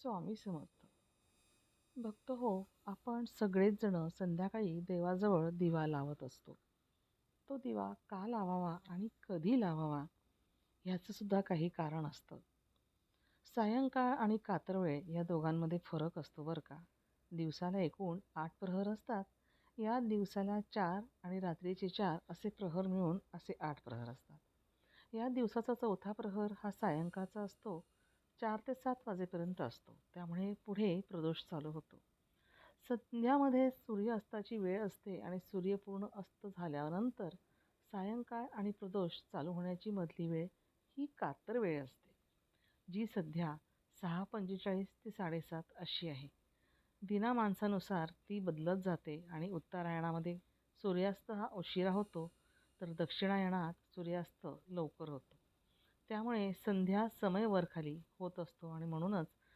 स्वामी समर्थ. भक्त हो, आपण सगळेच जण संध्याकाळी देवाजवळ दिवा लावत असतो. तो दिवा का लावावा आणि कधी लावावा ह्याचं सुद्धा काही कारण असतं. सायंकाळ आणि कातरवेळ या दोघांमध्ये फरक असतो बरं का. दिवसाला एकूण 8 प्रहर असतात. या दिवसाला 4 आणि रात्रीचे 4 असे प्रहर मिळून असे 8 प्रहर असतात. या दिवसाचा चौथा प्रहर हा सायंकाळचा असतो. 4 ते 7 वाजेपर्यंत असतो. त्यामुळे पुढे प्रदोष चालू होतो. संध्यामध्ये सूर्यास्ताची वेळ असते आणि सूर्य पूर्ण अस्त झाल्यानंतर सायंकाळ आणि प्रदोष चालू होण्याची मधली वेळ ही कातर वेळ असते, जी सध्या 6:45 ते 7:30 अशी आहे. दिनामानसानुसार ती बदलत जाते आणि उत्तरायणामध्ये सूर्यास्त हा उशिरा होतो, तर दक्षिणायनात सूर्यास्त लवकर होतो. त्यामुळे संध्या समय वरखाली होत असतो आणि म्हणूनच